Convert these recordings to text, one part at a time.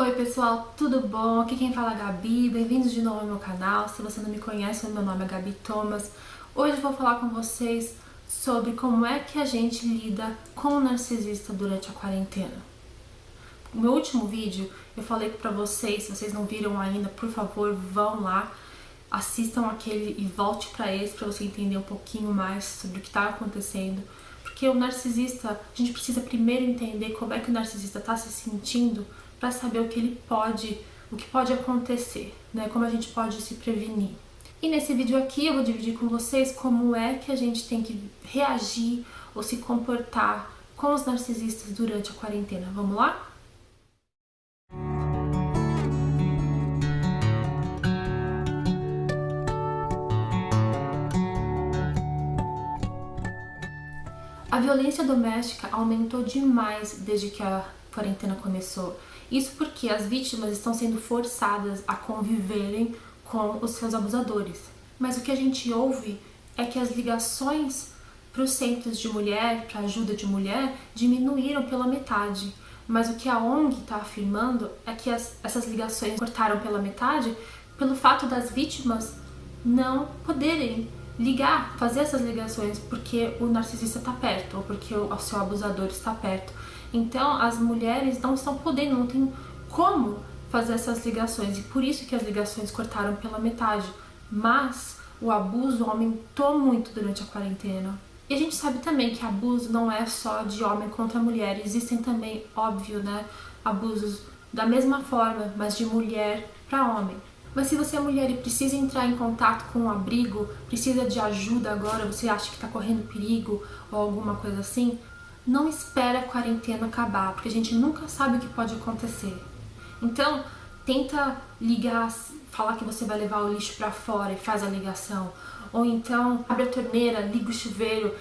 Oi pessoal, tudo bom? Aqui quem fala é a Gabi, bem-vindos de novo ao meu canal. Se você não me conhece, o meu nome é Gabi Thomas. Hoje eu vou falar com vocês sobre como é que a gente lida com o narcisista durante a quarentena. No meu último vídeo eu falei pra vocês, se vocês não viram ainda, por favor, vão lá, assistam aquele e volte pra esse pra você entender um pouquinho mais sobre o que tá acontecendo. Porque o narcisista, a gente precisa primeiro entender como é que o narcisista está se sentindo para saber o que pode acontecer, né? Como a gente pode se prevenir. E nesse vídeo aqui eu vou dividir com vocês como é que a gente tem que reagir ou se comportar com os narcisistas durante a quarentena. Vamos lá? A violência doméstica aumentou demais desde que a quarentena começou. Isso porque as vítimas estão sendo forçadas a conviverem com os seus abusadores. Mas o que a gente ouve é que as ligações para os centros de mulher, para ajuda de mulher, diminuíram pela metade. Mas o que a ONG está afirmando é que essas ligações cortaram pela metade pelo fato das vítimas não poderem ligar, fazer essas ligações porque o narcisista está perto ou porque o seu abusador está perto. Então as mulheres não estão podendo, não tem como fazer essas ligações e por isso que as ligações cortaram pela metade. Mas o abuso aumentou muito durante a quarentena. E a gente sabe também que abuso não é só de homem contra mulher, existem também, óbvio, né, abusos da mesma forma, mas de mulher para homem. Mas se você é mulher e precisa entrar em contato com um abrigo, precisa de ajuda agora, você acha que está correndo perigo ou alguma coisa assim, não espere a quarentena acabar, porque a gente nunca sabe o que pode acontecer. Então, tenta ligar, falar que você vai levar o lixo para fora e faz a ligação. Ou então, abre a torneira, liga o chuveiro,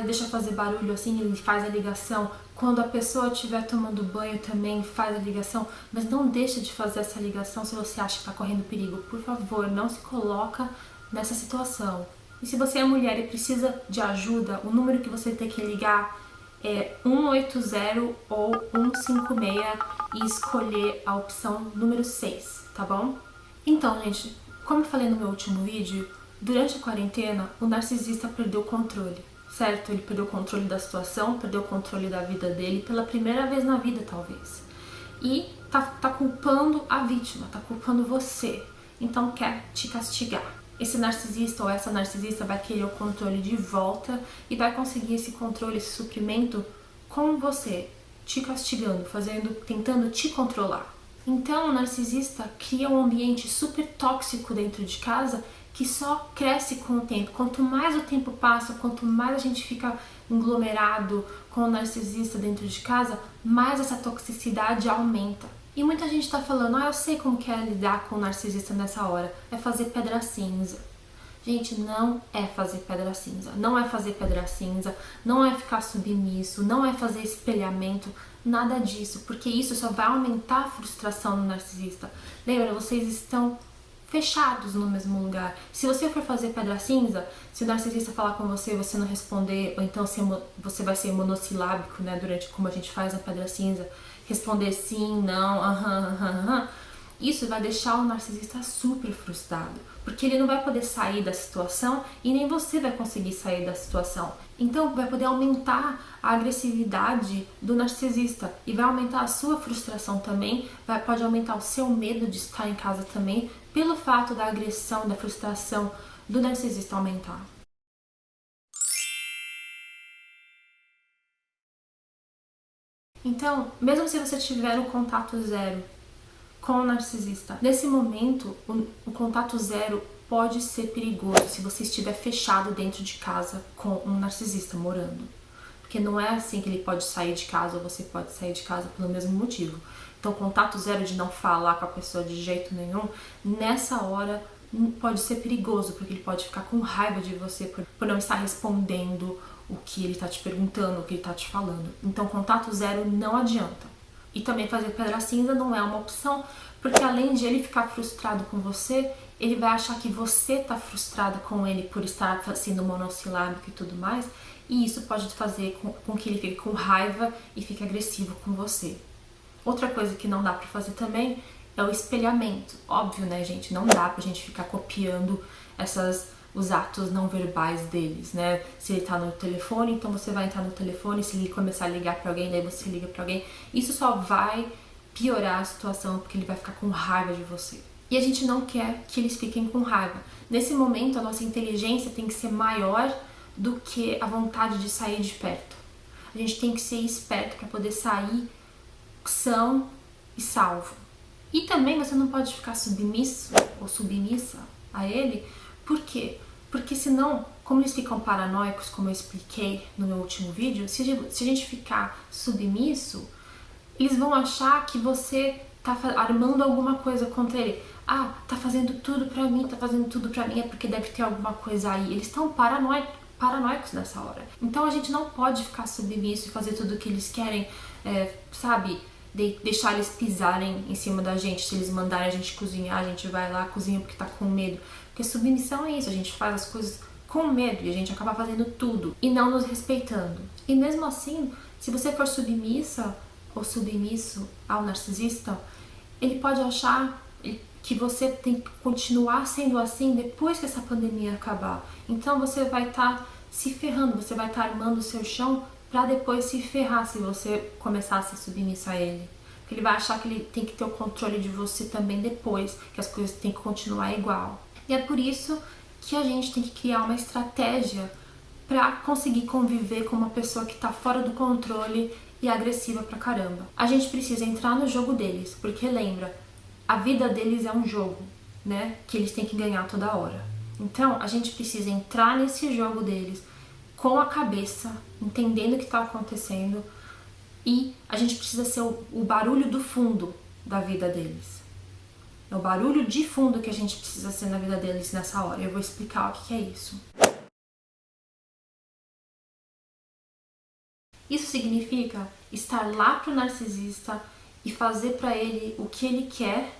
deixa fazer barulho assim, ele faz a ligação. Quando a pessoa estiver tomando banho também faz a ligação, mas não deixa de fazer essa ligação se você acha que está correndo perigo. Por favor, não se coloca nessa situação. E se você é mulher e precisa de ajuda, o número que você tem que ligar é 180 ou 156 e escolher a opção número 6, tá bom? Então, gente, como eu falei no meu último vídeo, durante a quarentena o narcisista perdeu o controle. Certo? Ele perdeu o controle da situação, perdeu o controle da vida dele pela primeira vez na vida, talvez. E tá culpando a vítima, tá culpando você. Então quer te castigar. Esse narcisista ou essa narcisista vai querer o controle de volta e vai conseguir esse controle, esse suprimento com você, te castigando, tentando te controlar. Então o narcisista cria um ambiente super tóxico dentro de casa que só cresce com o tempo. Quanto mais o tempo passa, quanto mais a gente fica aglomerado com o narcisista dentro de casa, mais essa toxicidade aumenta. E muita gente tá falando, eu sei como que é lidar com o narcisista nessa hora, é fazer pedra cinza. Gente, não é fazer pedra cinza, não é fazer pedra cinza, não é ficar submisso, não é fazer espelhamento, nada disso, porque isso só vai aumentar a frustração no narcisista. Lembra, vocês estão fechados no mesmo lugar. Se você for fazer pedra cinza, se o narcisista falar com você e você não responder, ou então você vai ser monossilábico, né, durante como a gente faz a pedra cinza, responder sim, não, aham, isso vai deixar o narcisista super frustrado, porque ele não vai poder sair da situação e nem você vai conseguir sair da situação. Então vai poder aumentar a agressividade do narcisista e vai aumentar a sua frustração também, pode aumentar o seu medo de estar em casa também, pelo fato da agressão, da frustração do narcisista aumentar. Então, mesmo se você tiver um contato zero com o narcisista, nesse momento, o contato zero pode ser perigoso se você estiver fechado dentro de casa com um narcisista morando. Porque não é assim que ele pode sair de casa ou você pode sair de casa pelo mesmo motivo. Então, contato zero de não falar com a pessoa de jeito nenhum, nessa hora pode ser perigoso, porque ele pode ficar com raiva de você por não estar respondendo o que ele está te perguntando, o que ele está te falando. Então, contato zero não adianta. E também fazer pedra cinza não é uma opção, porque além de ele ficar frustrado com você, ele vai achar que você está frustrada com ele por estar sendo monossilábico e tudo mais, e isso pode fazer com que ele fique com raiva e fique agressivo com você. Outra coisa que não dá pra fazer também é o espelhamento. Óbvio, né, gente? Não dá pra gente ficar copiando os atos não verbais deles, né? Se ele tá no telefone, então você vai entrar no telefone, se ele começar a ligar pra alguém, daí você liga pra alguém. Isso só vai piorar a situação, porque ele vai ficar com raiva de você. E a gente não quer que eles fiquem com raiva. Nesse momento, a nossa inteligência tem que ser maior do que a vontade de sair de perto. A gente tem que ser esperto para poder sair são e salvo. E também você não pode ficar submisso ou submissa a ele. Por quê? Porque senão, como eles ficam paranoicos, como eu expliquei no meu último vídeo, se a gente ficar submisso, eles vão achar que você tá armando alguma coisa contra ele. Ah, tá fazendo tudo pra mim, é porque deve ter alguma coisa aí. Eles estão paranoicos nessa hora. Então a gente não pode ficar submisso e fazer tudo o que eles querem, sabe? Deixar eles pisarem em cima da gente. Se eles mandarem a gente cozinhar, a gente vai lá, cozinha porque tá com medo. Porque submissão é isso, a gente faz as coisas com medo e a gente acaba fazendo tudo e não nos respeitando. E mesmo assim, se você for submissa ou submisso ao narcisista, ele pode achar que você tem que continuar sendo assim depois que essa pandemia acabar. Então você vai estar se ferrando, você vai estar armando o seu chão para depois se ferrar se você começar a ser submissa a ele. Porque ele vai achar que ele tem que ter o controle de você também depois, que as coisas têm que continuar igual. E é por isso que a gente tem que criar uma estratégia para conseguir conviver com uma pessoa que está fora do controle e agressiva pra caramba. A gente precisa entrar no jogo deles, porque lembra, a vida deles é um jogo, né? Que eles têm que ganhar toda hora. Então, a gente precisa entrar nesse jogo deles com a cabeça, entendendo o que está acontecendo, e a gente precisa ser o barulho do fundo da vida deles. É o barulho de fundo que a gente precisa ser na vida deles nessa hora. Eu vou explicar o que é isso. Isso significa estar lá pro narcisista e fazer pra ele o que ele quer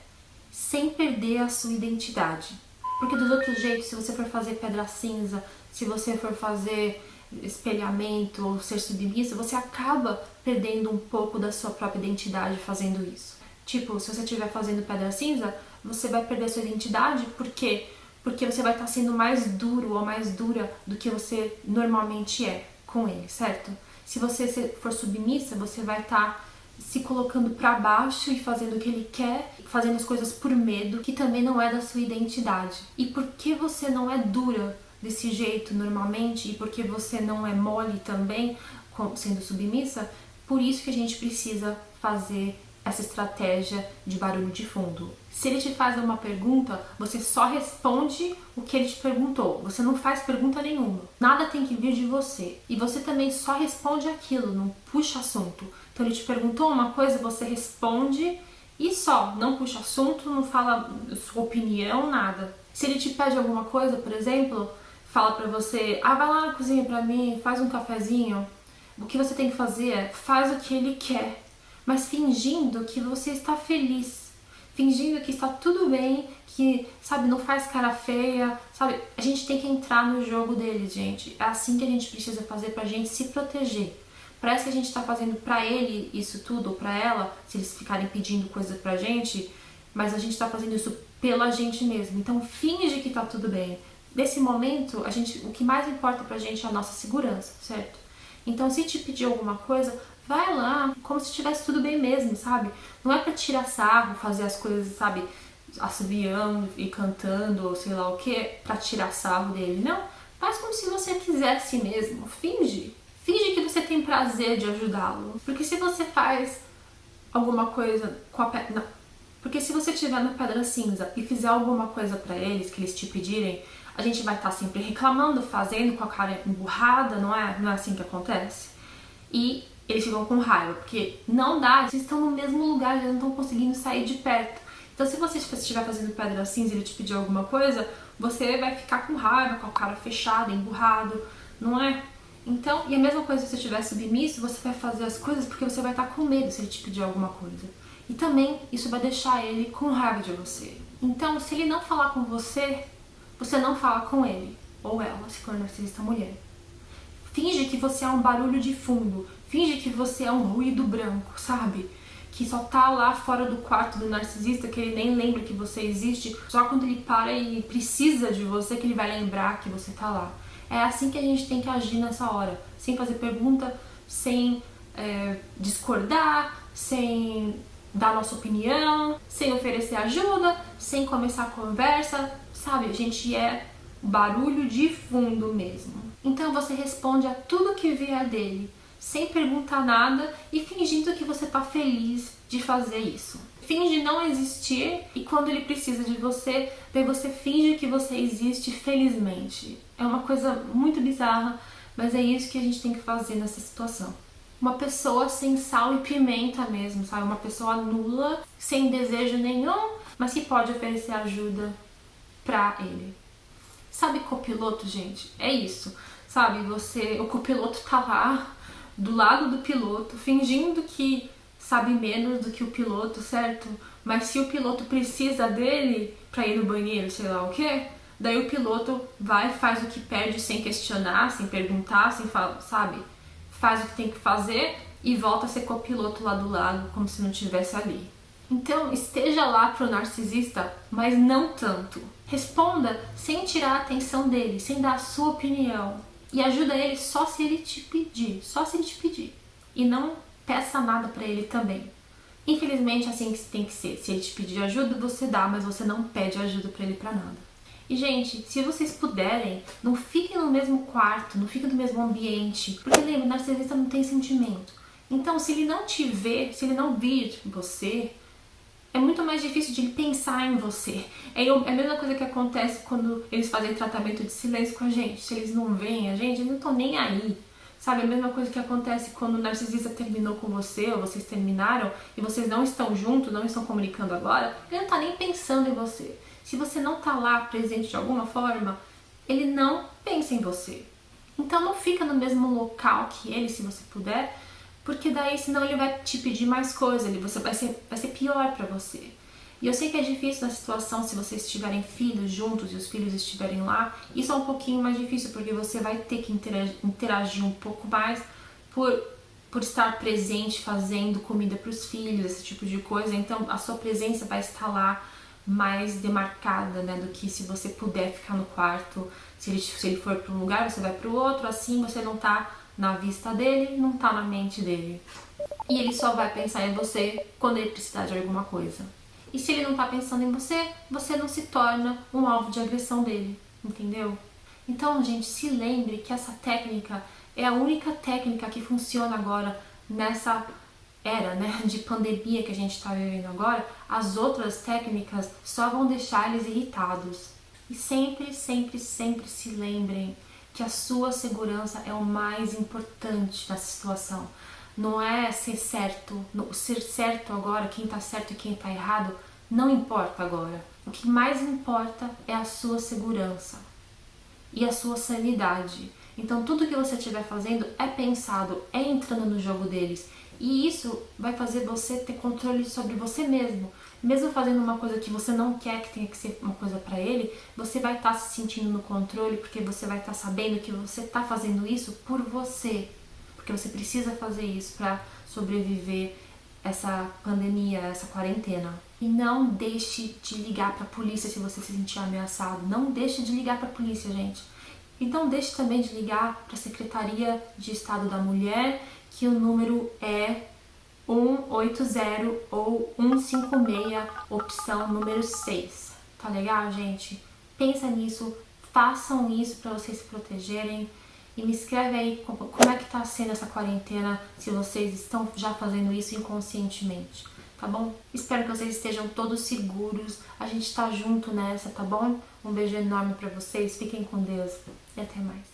sem perder a sua identidade. Porque dos outros jeitos, se você for fazer pedra cinza, se você for fazer espelhamento ou ser submissa, você acaba perdendo um pouco da sua própria identidade fazendo isso. Tipo, se você estiver fazendo pedra cinza, você vai perder a sua identidade, por quê? Porque você vai estar sendo mais duro ou mais dura do que você normalmente é com ele, certo? Se você for submissa, você vai estar se colocando pra baixo e fazendo o que ele quer, fazendo as coisas por medo, que também não é da sua identidade. E porque você não é dura desse jeito normalmente, e porque você não é mole também, sendo submissa, por isso que a gente precisa fazer essa estratégia de barulho de fundo. Se ele te faz uma pergunta, você só responde o que ele te perguntou. Você não faz pergunta nenhuma. Nada tem que vir de você. E você também só responde aquilo, não puxa assunto. Então ele te perguntou uma coisa, você responde e só. Não puxa assunto, não fala sua opinião, nada. Se ele te pede alguma coisa, por exemplo, fala pra você, vai lá na cozinha pra mim, faz um cafezinho. O que você tem que fazer é, faz o que ele quer, mas fingindo que você está feliz, fingindo que está tudo bem, que, sabe, não faz cara feia, sabe? A gente tem que entrar no jogo deles, gente. É assim que a gente precisa fazer pra gente se proteger. Parece que a gente tá fazendo pra ele isso tudo, ou pra ela, se eles ficarem pedindo coisa pra gente, mas a gente tá fazendo isso pela gente mesmo. Então finge que tá tudo bem. Nesse momento, o que mais importa pra gente é a nossa segurança, certo? Então se te pedir alguma coisa, vai lá, como se estivesse tudo bem mesmo, sabe? Não é pra tirar sarro, fazer as coisas, sabe, assobiando e cantando, ou sei lá o que, pra tirar sarro dele. Não, faz como se você quisesse mesmo, finge. Finge que você tem prazer de ajudá-lo. Porque se você faz alguma coisa com a pedra... Porque se você estiver na pedra cinza e fizer alguma coisa pra eles, que eles te pedirem, a gente vai estar sempre reclamando, fazendo com a cara emburrada, não é? Não é assim que acontece? E eles ficam com raiva, porque não dá, eles estão no mesmo lugar, eles não estão conseguindo sair de perto. Então se você estiver fazendo pedra cinza e ele te pedir alguma coisa, você vai ficar com raiva, com a cara fechada, emburrado, não é? Então, e a mesma coisa se você estiver submisso, você vai fazer as coisas porque você vai estar com medo se ele te pedir alguma coisa. E também isso vai deixar ele com raiva de você. Então, se ele não falar com você, você não fala com ele, ou ela, se for narcisista mulher. Finge que você é um barulho de fundo, finge que você é um ruído branco, sabe? que só tá lá fora do quarto do narcisista, que ele nem lembra que você existe, só quando ele para e precisa de você que ele vai lembrar que você tá lá. É assim que a gente tem que agir nessa hora, sem fazer pergunta, sem discordar, sem dar nossa opinião, sem oferecer ajuda, sem começar a conversa, sabe? A gente é barulho de fundo mesmo. Então você responde a tudo que vier dele, sem perguntar nada e fingindo que você tá feliz de fazer isso. Finge não existir e quando ele precisa de você, daí você finge que você existe felizmente. É uma coisa muito bizarra, mas é isso que a gente tem que fazer nessa situação. Uma pessoa sem sal e pimenta mesmo, sabe? Uma pessoa nula, sem desejo nenhum, mas que pode oferecer ajuda pra ele. Sabe copiloto, gente? É isso. Sabe, o copiloto tá lá, do lado do piloto, fingindo que sabe menos do que o piloto, certo? Mas se o piloto precisa dele pra ir no banheiro, sei lá o quê, daí o piloto vai e faz o que pede sem questionar, sem perguntar, sem falar, sabe? Faz o que tem que fazer e volta a ser copiloto lá do lado, como se não estivesse ali. Então, esteja lá pro narcisista, mas não tanto. Responda sem tirar a atenção dele, sem dar a sua opinião. E ajuda ele só se ele te pedir, só se ele te pedir. E não peça nada pra ele também. Infelizmente, assim que tem que ser. Se ele te pedir ajuda, você dá, mas você não pede ajuda pra ele pra nada. E, gente, se vocês puderem, não fiquem no mesmo quarto, não fiquem no mesmo ambiente. Porque, lembra, o narcisista não tem sentimento. Então, se ele não te ver, se ele não vir você, é muito mais difícil de ele pensar em você. É a mesma coisa que acontece quando eles fazem tratamento de silêncio com a gente. Se eles não veem a gente, eles não estão nem aí. Sabe, a mesma coisa que acontece quando o narcisista terminou com você, ou vocês terminaram, e vocês não estão juntos, não estão comunicando agora, ele não tá nem pensando em você. Se você não tá lá presente de alguma forma, ele não pensa em você. Então não fica no mesmo local que ele, se você puder, porque daí senão ele vai te pedir mais coisa, você vai ser pior pra você. E eu sei que é difícil na situação se vocês tiverem filhos juntos e os filhos estiverem lá, isso é um pouquinho mais difícil porque você vai ter que interagir um pouco mais por estar presente, fazendo comida pros filhos, esse tipo de coisa, então a sua presença vai estar lá mais demarcada, né, do que se você puder ficar no quarto, se ele for para um lugar, você vai para o outro, assim você não tá na vista dele, não tá na mente dele. E ele só vai pensar em você quando ele precisar de alguma coisa. E se ele não tá pensando em você, você não se torna um alvo de agressão dele, entendeu? Então, gente, se lembre que essa técnica é a única técnica que funciona agora nessa era, né, de pandemia que a gente está vivendo agora. As outras técnicas só vão deixar eles irritados. E sempre, sempre, sempre se lembrem que a sua segurança é o mais importante nessa situação. Não é ser certo, ser certo agora, quem tá certo e quem tá errado, não importa agora. O que mais importa é a sua segurança e a sua sanidade. Então tudo que você estiver fazendo é pensado, é entrando no jogo deles. E isso vai fazer você ter controle sobre você mesmo. Mesmo fazendo uma coisa que você não quer que tenha que ser uma coisa pra ele, você vai estar se sentindo no controle, porque você vai estar sabendo que você está fazendo isso por você. Porque você precisa fazer isso pra sobreviver essa pandemia, essa quarentena. E não deixe de ligar pra polícia se você se sentir ameaçado. Não deixe de ligar pra polícia, gente. Então deixe também de ligar para a Secretaria de Estado da Mulher, que o número é 180 ou 156, opção número 6. Tá legal, gente? Pensa nisso, façam isso para vocês se protegerem. E me escreve aí como é que tá sendo essa quarentena, se vocês estão já fazendo isso inconscientemente, tá bom? Espero que vocês estejam todos seguros. A gente tá junto nessa, tá bom? Um beijo enorme pra vocês, fiquem com Deus e até mais.